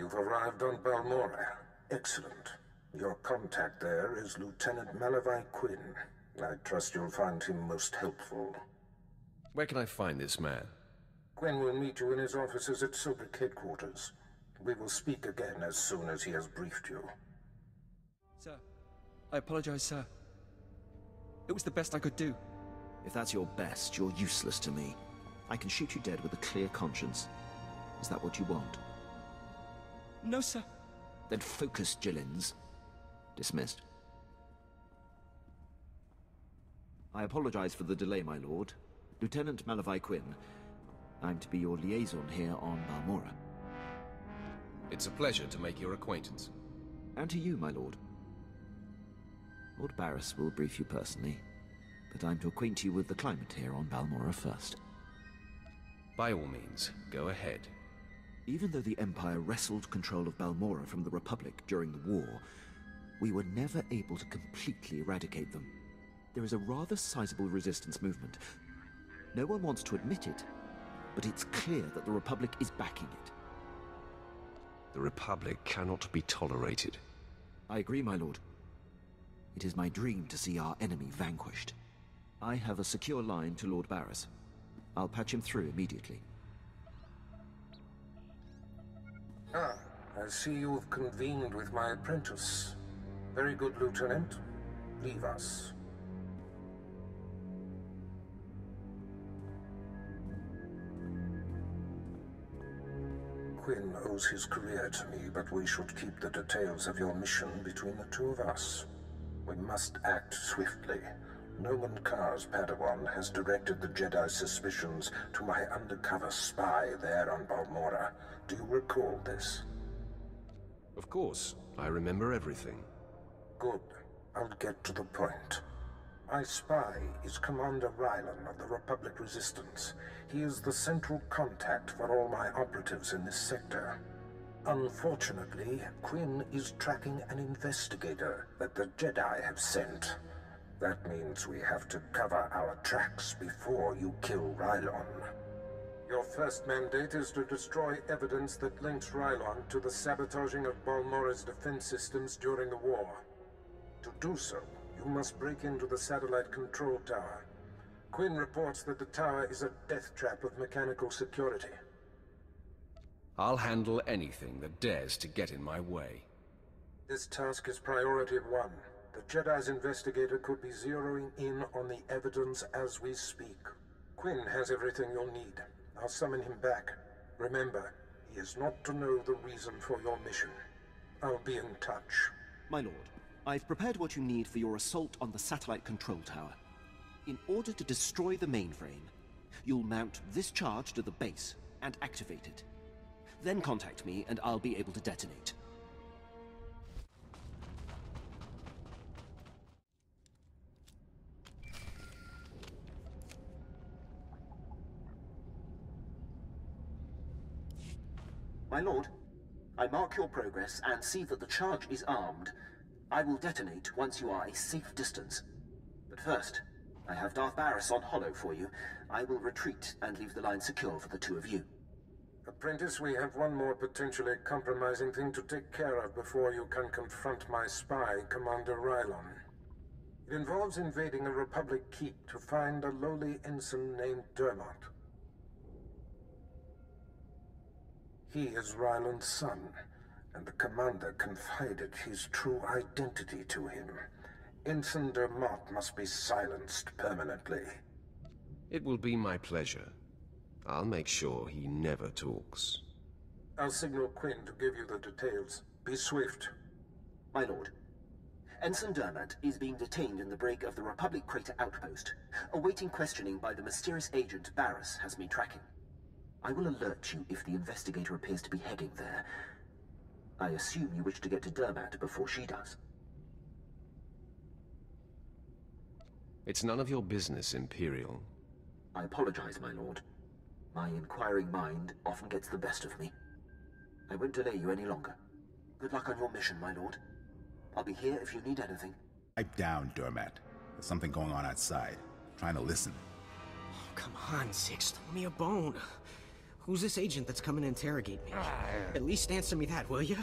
you've arrived on Balmorra. Excellent. Your contact there is Lieutenant Malavai Quinn. I trust you'll find him most helpful. Where can I find this man? Quinn will meet you in his offices at Sobrik headquarters. We will speak again as soon as he has briefed you. Sir, I apologize, sir. It was the best I could do. If that's your best, you're useless to me. I can shoot you dead with a clear conscience. Is that what you want? No, sir. Then focus, Jillins. Dismissed. I apologize for the delay, my lord. Lieutenant Malavai Quinn. I'm to be your liaison here on Balmorra. It's a pleasure to make your acquaintance. And to you, my lord. Lord Barris will brief you personally, but I'm to acquaint you with the climate here on Balmorra first. By all means, go ahead. Even though the Empire wrestled control of Balmorra from the Republic during the war, we were never able to completely eradicate them. There is a rather sizable resistance movement. No one wants to admit it, but it's clear that the Republic is backing it. The Republic cannot be tolerated. I agree, my lord. It is my dream to see our enemy vanquished. I have a secure line to Lord Barris. I'll patch him through immediately. Ah, I see you've convened with my apprentice. Very good, Lieutenant. Leave us. Quinn owes his career to me, but we should keep the details of your mission between the two of us. We must act swiftly. Noman Kar's Padawan has directed the Jedi's suspicions to my undercover spy there on Balmorra. Do you recall this? Of course. I remember everything. Good. I'll get to the point. My spy is Commander Rylan of the Republic Resistance. He is the central contact for all my operatives in this sector. Unfortunately, Quinn is tracking an investigator that the Jedi have sent. That means we have to cover our tracks before you kill Rylon. Your first mandate is to destroy evidence that links Rylon to the sabotaging of Balmorra's defense systems during the war. To do so, you must break into the satellite control tower. Quinn reports that the tower is a death trap of mechanical security. I'll handle anything that dares to get in my way. This task is priority 1. The Jedi's investigator could be zeroing in on the evidence as we speak. Quinn has everything you'll need. I'll summon him back. Remember, he is not to know the reason for your mission. I'll be in touch. My lord, I've prepared what you need for your assault on the satellite control tower. In order to destroy the mainframe, you'll mount this charge to the base and activate it. Then contact me and I'll be able to detonate. My lord, I mark your progress and see that the charge is armed. I will detonate once you are a safe distance. But first, I have Darth Barris on holo for you. I will retreat and leave the line secure for the two of you. Apprentice, we have one more potentially compromising thing to take care of before you can confront my spy, Commander Rylon. It involves invading a Republic keep to find a lowly ensign named Dermot. He is Rylon's son, and the commander confided his true identity to him. Ensign Dermot must be silenced permanently. It will be my pleasure. I'll make sure he never talks. I'll signal Quinn to give you the details. Be swift. My lord, Ensign Dermot is being detained in the brig of the Republic Crater Outpost, awaiting questioning by the mysterious agent Barris has been tracking. I will alert you if the investigator appears to be heading there. I assume you wish to get to Dermot before she does. It's none of your business, Imperial. I apologize, my lord. My inquiring mind often gets the best of me. I won't delay you any longer. Good luck on your mission, my lord. I'll be here if you need anything. Pipe down, Dermot. There's something going on outside. Trying to listen. Oh, come on, Six. Throw me a bone. Who's this agent that's coming to interrogate me? At least answer me that, will ya?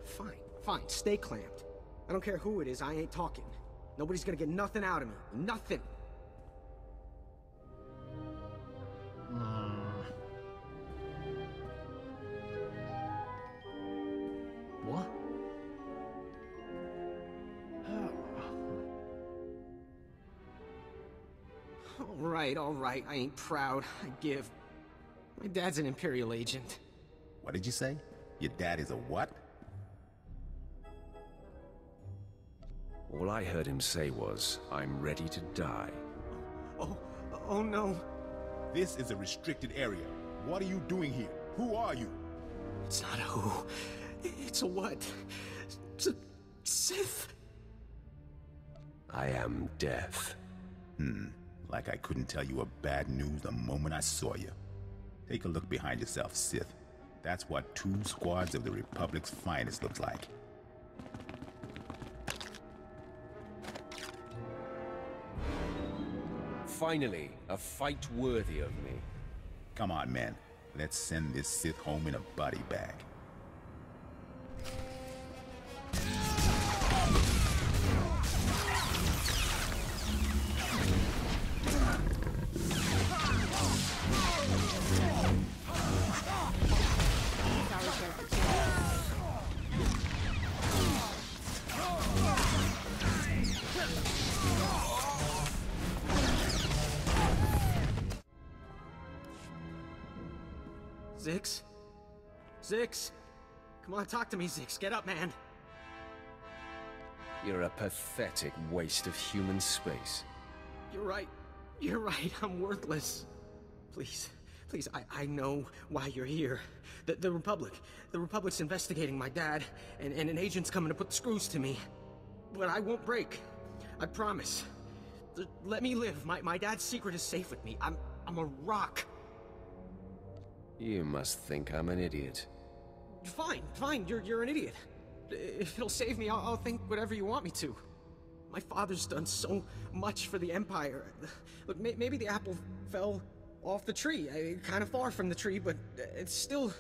Fine, fine, stay clamped. I don't care who it is, I ain't talking. Nobody's gonna get nothing out of me. Nothing! What? All right, I ain't proud. I give. My dad's an Imperial agent. What did you say? Your dad is a what? All I heard him say was, I'm ready to die. Oh no. This is a restricted area. What are you doing here? Who are you? It's not a who. It's a what. It's a Sith. I am death. Like I couldn't tell you a bad news the moment I saw you. Take a look behind yourself, Sith. That's what 2 squads of the Republic's finest looks like. Finally, a fight worthy of me. Come on, man. Let's send this Sith home in a body bag. Zix? Zix? Come on, talk to me, Zix. Get up, man. You're a pathetic waste of human space. You're right. You're right. I'm worthless. Please. Please, I know why you're here. The Republic. The Republic's investigating my dad, and an agent's coming to put the screws to me. But I won't break. I promise. Let me live. My dad's secret is safe with me. I'm a rock. You must think I'm an idiot. Fine, you're an idiot. If it'll save me, I'll think whatever you want me to. My father's done so much for the Empire. Look, maybe the apple fell off the tree. Kind of far from the tree, but it's still...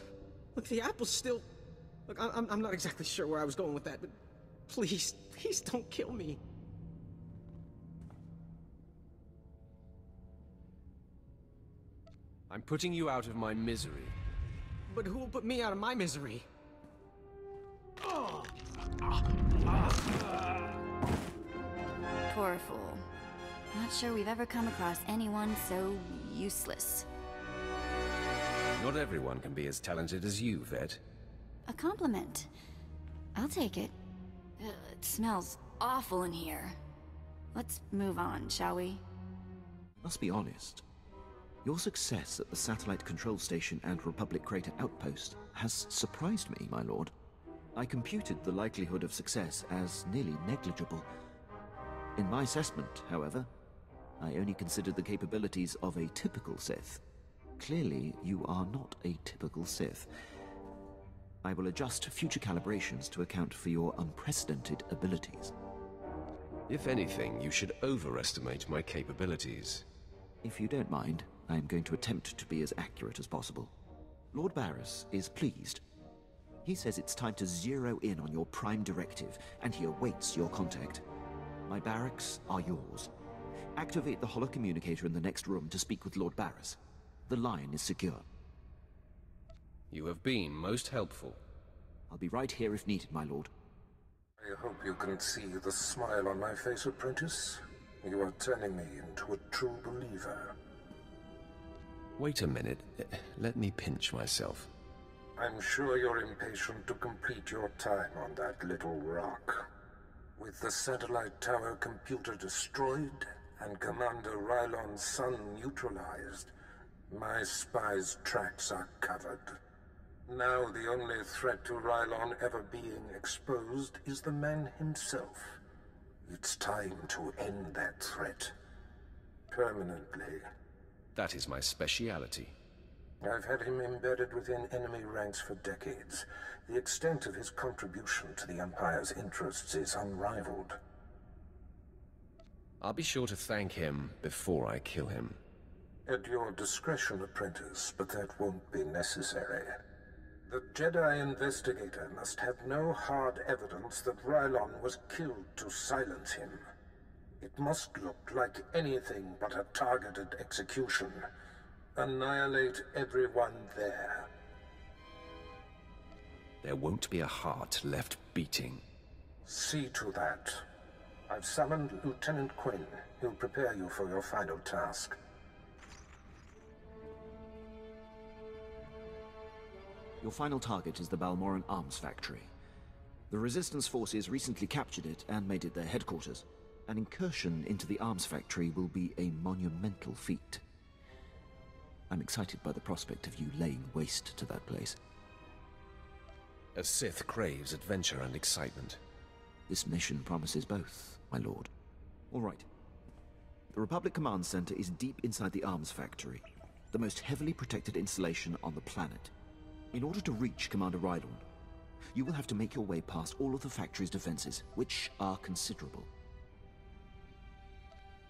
Look, the apple's still... Look, I'm not exactly sure where I was going with that, but please don't kill me. I'm putting you out of my misery. But who will put me out of my misery? Poor fool. Not sure we've ever come across anyone so useless. Not everyone can be as talented as you, Vet. A compliment. I'll take it. It smells awful in here. Let's move on, shall we? Must be honest. Your success at the Satellite Control Station and Republic Crater Outpost has surprised me, my lord. I computed the likelihood of success as nearly negligible. In my assessment, however, I only considered the capabilities of a typical Sith. Clearly, you are not a typical Sith. I will adjust future calibrations to account for your unprecedented abilities. If anything, you should overestimate my capabilities. If you don't mind, I am going to attempt to be as accurate as possible. Lord Barris is pleased. He says it's time to zero in on your prime directive, and he awaits your contact. My barracks are yours. Activate the holocommunicator in the next room to speak with Lord Barris. The line is secure. You have been most helpful. I'll be right here if needed, my lord. I hope you can see the smile on my face, apprentice. You are turning me into a true believer. Wait a minute. Let me pinch myself. I'm sure you're impatient to complete your time on that little rock. With the satellite tower computer destroyed and Commander Rylon's son neutralized, my spy's tracks are covered. Now the only threat to Rylon ever being exposed is the man himself. It's time to end that threat. Permanently. That is my speciality. I've had him embedded within enemy ranks for decades. The extent of his contribution to the Empire's interests is unrivaled. I'll be sure to thank him before I kill him. At your discretion, apprentice, but that won't be necessary. The Jedi investigator must have no hard evidence that Rylon was killed to silence him. It must look like anything but a targeted execution. Annihilate everyone there. There won't be a heart left beating. See to that. I've summoned Lieutenant Quinn. He'll prepare you for your final task. Your final target is the Balmorran arms factory. The Resistance forces recently captured it and made it their headquarters. An incursion into the arms factory will be a monumental feat. I'm excited by the prospect of you laying waste to that place. A Sith craves adventure and excitement. This mission promises both, my lord. All right. The Republic Command Center is deep inside the arms factory, the most heavily protected installation on the planet. In order to reach Commander Rylon, you will have to make your way past all of the factory's defenses, which are considerable.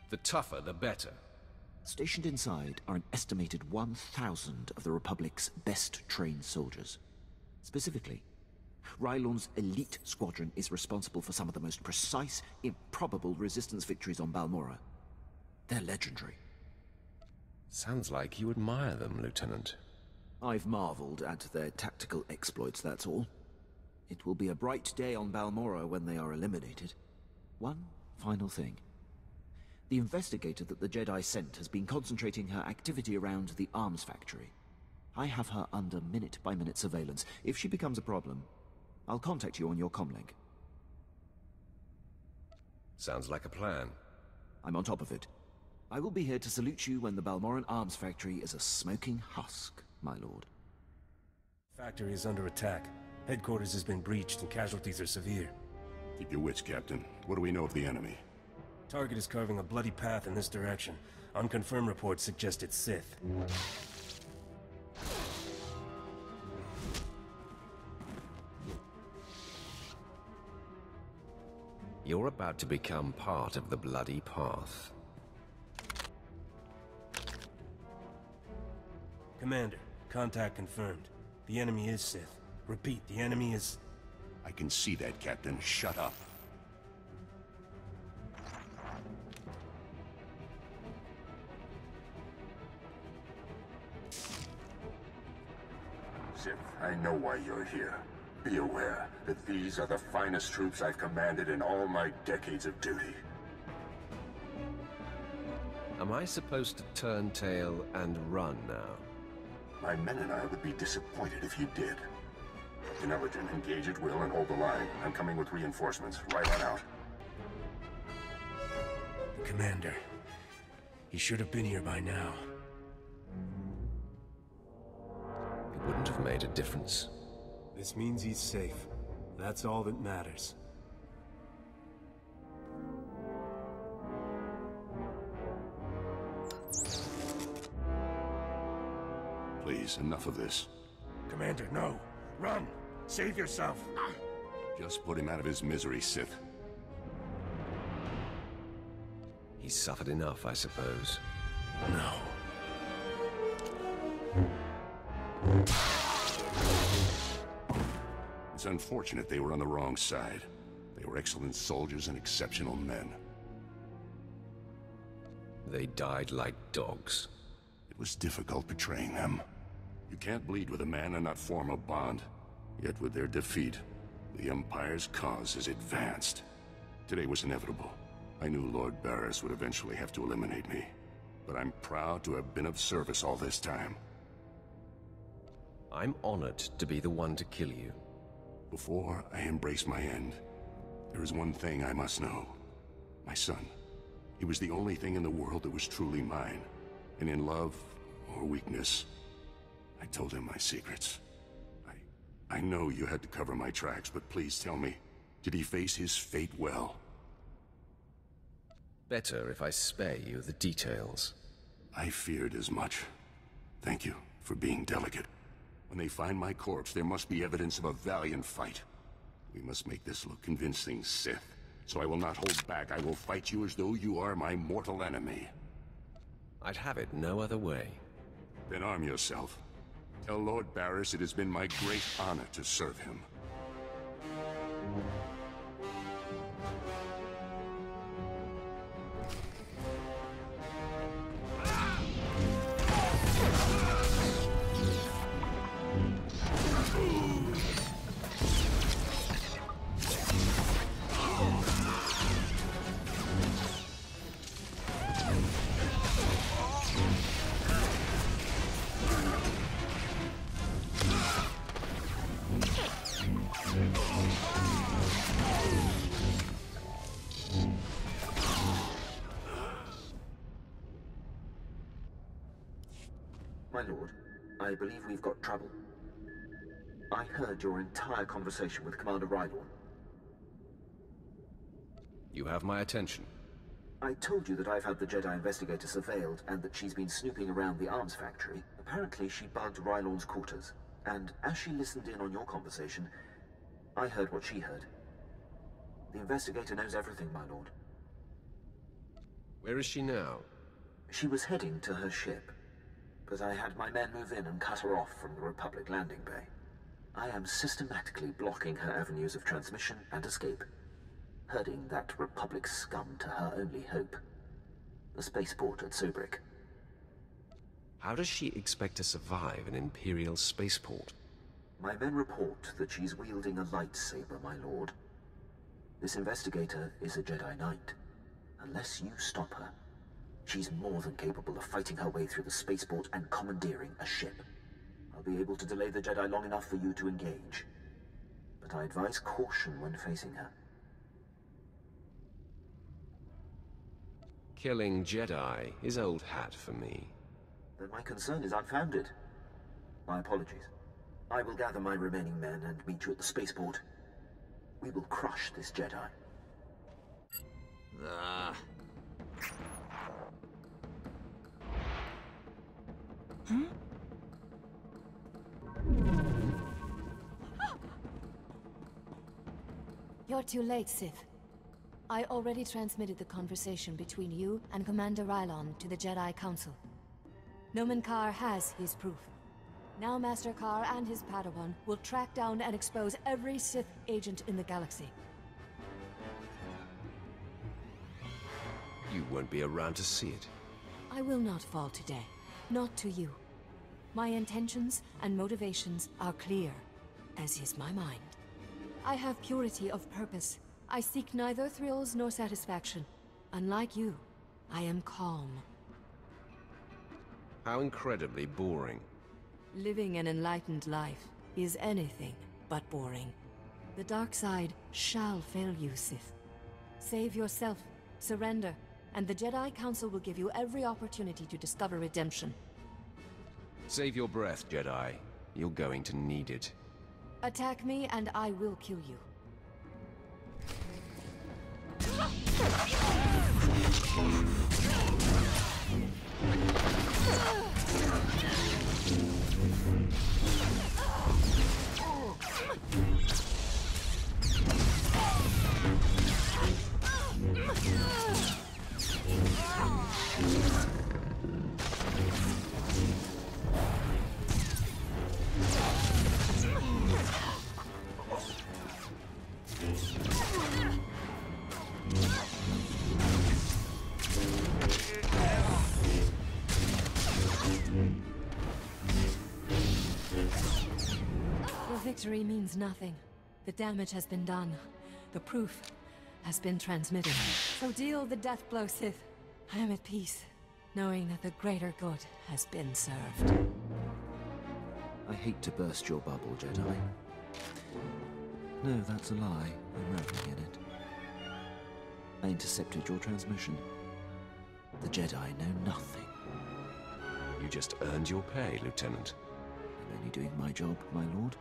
The tougher, the better. Stationed inside are an estimated 1,000 of the Republic's best-trained soldiers. Specifically, Rylon's elite squadron is responsible for some of the most precise, improbable Resistance victories on Balmorra. They're legendary. Sounds like you admire them, Lieutenant. I've marveled at their tactical exploits, that's all. It will be a bright day on Balmorra when they are eliminated. One final thing. The investigator that the Jedi sent has been concentrating her activity around the arms factory. I have her under minute-by-minute surveillance. If she becomes a problem, I'll contact you on your comlink. Sounds like a plan. I'm on top of it. I will be here to salute you when the Balmorran arms factory is a smoking husk, my lord. Factory is under attack. Headquarters has been breached and casualties are severe. Keep your wits, Captain. What do we know of the enemy? Target is carving a bloody path in this direction. Unconfirmed reports suggest it's Sith. You're about to become part of the bloody path. Commander, contact confirmed. The enemy is Sith. Repeat, the enemy is... I can see that, Captain. Shut up. Sith, I know why you're here. Be aware that these are the finest troops I've commanded in all my decades of duty. Am I supposed to turn tail and run now? My men and I would be disappointed if you did. Captain Ellerton, engage at will and hold the line. I'm coming with reinforcements. Right on out. Commander, he should have been here by now. It wouldn't have made a difference. This means he's safe. That's all that matters. Please, enough of this. Commander, no! Run! Save yourself! Just put him out of his misery, Sith. He's suffered enough, I suppose. No. It's unfortunate they were on the wrong side. They were excellent soldiers and exceptional men. They died like dogs. It was difficult betraying them. You can't bleed with a man and not form a bond. Yet with their defeat, the Empire's cause has advanced. Today was inevitable. I knew Lord Barris would eventually have to eliminate me. But I'm proud to have been of service all this time. I'm honored to be the one to kill you. Before I embrace my end, there is one thing I must know. My son. He was the only thing in the world that was truly mine. And in love or weakness, I told him my secrets. I know you had to cover my tracks, but please tell me, did he face his fate well? Better if I spare you the details. I feared as much. Thank you for being delicate. When they find my corpse, there must be evidence of a valiant fight. We must make this look convincing, Sith. So I will not hold back. I will fight you as though you are my mortal enemy. I'd have it no other way. Then arm yourself. Tell Lord Barris it has been my great honor to serve him. My lord, I believe we've got trouble. I heard your entire conversation with Commander Rylorn. You have my attention. I told you that I've had the Jedi investigator surveilled and that she's been snooping around the arms factory. Apparently she bugged Rylorn's quarters, and as she listened in on your conversation, I heard what she heard. The investigator knows everything, my lord. Where is she now? She was heading to her ship, but I had my men move in and cut her off from the Republic landing bay. I am systematically blocking her avenues of transmission and escape, herding that Republic scum to her only hope, the spaceport at Sobrik. How does she expect to survive an Imperial spaceport? My men report that she's wielding a lightsaber, my lord. This investigator is a Jedi Knight. Unless you stop her, she's more than capable of fighting her way through the spaceport and commandeering a ship. I'll be able to delay the Jedi long enough for you to engage, but I advise caution when facing her. Killing Jedi is old hat for me. Then my concern is unfounded. My apologies. I will gather my remaining men and meet you at the spaceport. We will crush this Jedi. You're too late, Sith. I already transmitted the conversation between you and Commander Rylorn to the Jedi Council. Nomen Karr has his proof. Now Master Karr and his Padawan will track down and expose every Sith agent in the galaxy. You won't be around to see it. I will not fall today. Not to you. My intentions and motivations are clear, as is my mind. I have purity of purpose. I seek neither thrills nor satisfaction. Unlike you, I am calm. How incredibly boring. Living an enlightened life is anything but boring. The dark side shall fail you, Sith. Save yourself, surrender, and the Jedi Council will give you every opportunity to discover redemption. Save your breath, Jedi. You're going to need it. Attack me and I will kill you. Victory means nothing. The damage has been done. The proof has been transmitted. So deal the death blow, Sith. I am at peace, knowing that the greater good has been served. I hate to burst your bubble, Jedi. No, that's a lie. I'm reveling in it. I intercepted your transmission. The Jedi know nothing. You just earned your pay, Lieutenant. I'm only doing my job, my lord.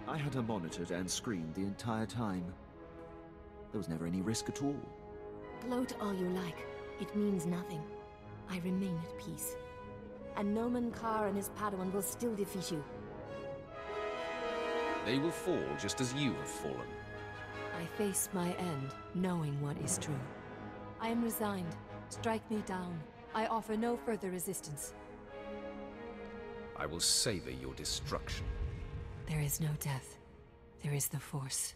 I had her monitored and screened the entire time. There was never any risk at all. Gloat all you like. It means nothing. I remain at peace. And Nomen Karr and his Padawan will still defeat you. They will fall just as you have fallen. I face my end, knowing what is true. I am resigned. Strike me down, I offer no further resistance. I will savor your destruction. There is no death. There is the Force.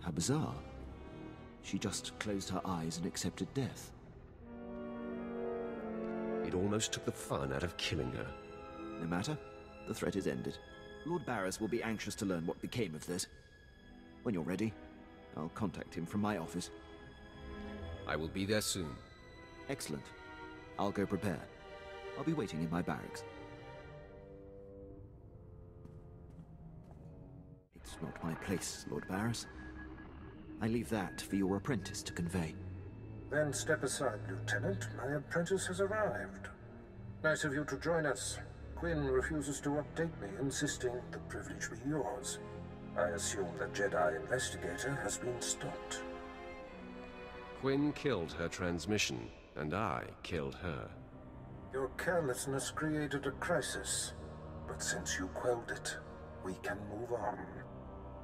How bizarre. She just closed her eyes and accepted death. It almost took the fun out of killing her. No matter. The threat is ended. Lord Barris will be anxious to learn what became of this. When you're ready, I'll contact him from my office. I will be there soon. Excellent. I'll go prepare. I'll be waiting in my barracks. It's not my place, Lord Barris. I leave that for your apprentice to convey. Then step aside, Lieutenant. My apprentice has arrived. Nice of you to join us. Quinn refuses to update me, insisting the privilege be yours. I assume the Jedi investigator has been stopped. Quinn killed her transmission, and I killed her. Your carelessness created a crisis, but since you quelled it, we can move on.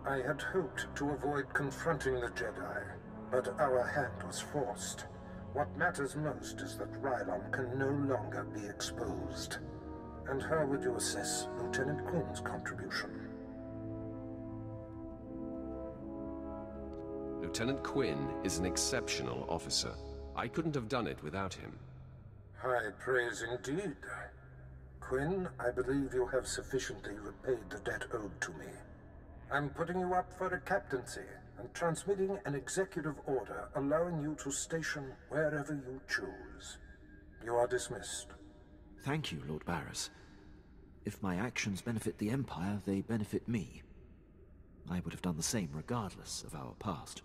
I had hoped to avoid confronting the Jedi, but our hand was forced. What matters most is that Rylon can no longer be exposed. And how would you assess Lieutenant Quinn's contribution? Lieutenant Quinn is an exceptional officer. I couldn't have done it without him. High praise indeed. Quinn, I believe you have sufficiently repaid the debt owed to me. I'm putting you up for a captaincy and transmitting an executive order allowing you to station wherever you choose. You are dismissed. Thank you, Lord Barris. If my actions benefit the Empire, they benefit me. I would have done the same regardless of our past.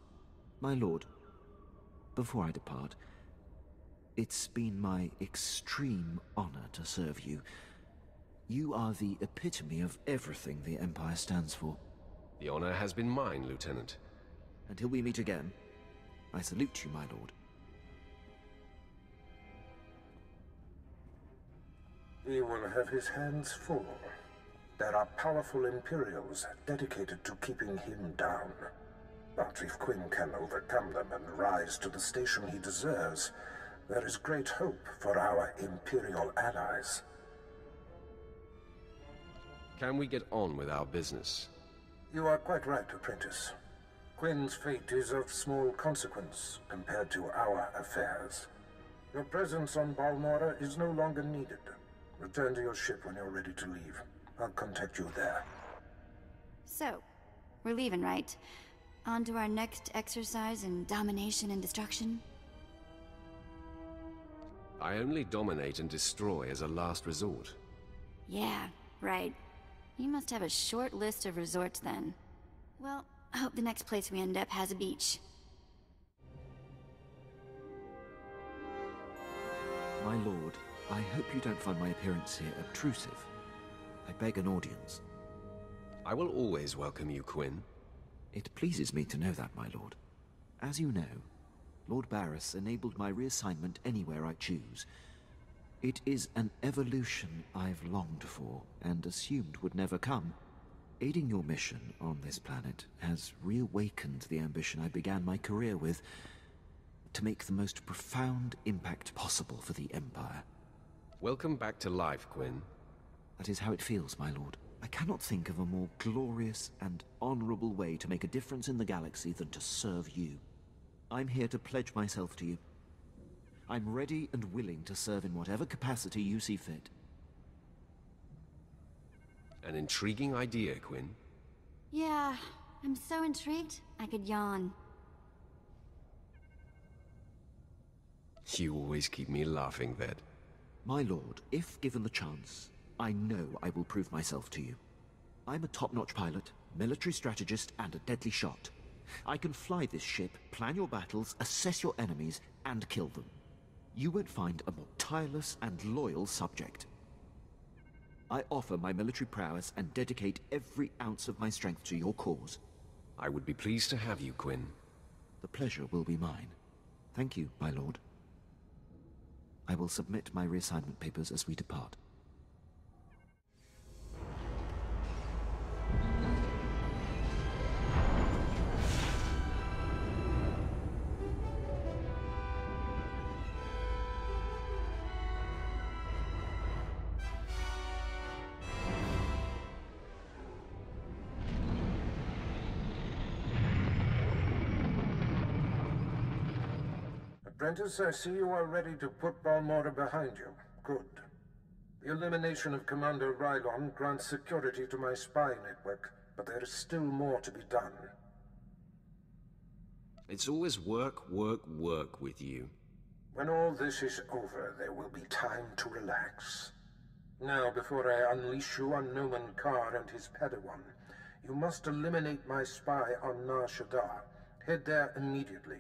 My lord, before I depart, it's been my extreme honor to serve you. You are the epitome of everything the Empire stands for. The honor has been mine, Lieutenant. Until we meet again, I salute you, my lord. He will have his hands full. There are powerful Imperials dedicated to keeping him down. But if Quinn can overcome them and rise to the station he deserves, there is great hope for our Imperial allies. Can we get on with our business? You are quite right, apprentice. Quinn's fate is of small consequence compared to our affairs. Your presence on Balmorra is no longer needed. Return to your ship when you're ready to leave. I'll contact you there. So, we're leaving, right? On to our next exercise in domination and destruction? I only dominate and destroy as a last resort. Yeah, right. You must have a short list of resorts then. Well, I hope the next place we end up has a beach. My lord, I hope you don't find my appearance here obtrusive. I beg an audience. I will always welcome you, Quinn. It pleases me to know that, my lord. As you know, Lord Barris enabled my reassignment anywhere I choose. It is an evolution I've longed for, and assumed would never come. Aiding your mission on this planet has reawakened the ambition I began my career with, to make the most profound impact possible for the Empire. Welcome back to life, Quinn. That is how it feels, my lord. I cannot think of a more glorious and honorable way to make a difference in the galaxy than to serve you. I'm here to pledge myself to you. I'm ready and willing to serve in whatever capacity you see fit. An intriguing idea, Quinn. Yeah, I'm so intrigued, I could yawn. You always keep me laughing, Ved. My lord, if given the chance, I know I will prove myself to you. I'm a top-notch pilot, military strategist, and a deadly shot. I can fly this ship, plan your battles, assess your enemies, and kill them. You won't find a more tireless and loyal subject. I offer my military prowess and dedicate every ounce of my strength to your cause. I would be pleased to have you, Quinn. The pleasure will be mine. Thank you, my lord. I will submit my reassignment papers as we depart. Apprentice, I see you are ready to put Balmorra behind you. Good. The elimination of Commander Rylon grants security to my spy network, but there is still more to be done. It's always work, work, work with you. When all this is over, there will be time to relax. Now, before I unleash you on Noman Carr and his Padawan, you must eliminate my spy on Nar Shaddaa. Head there immediately.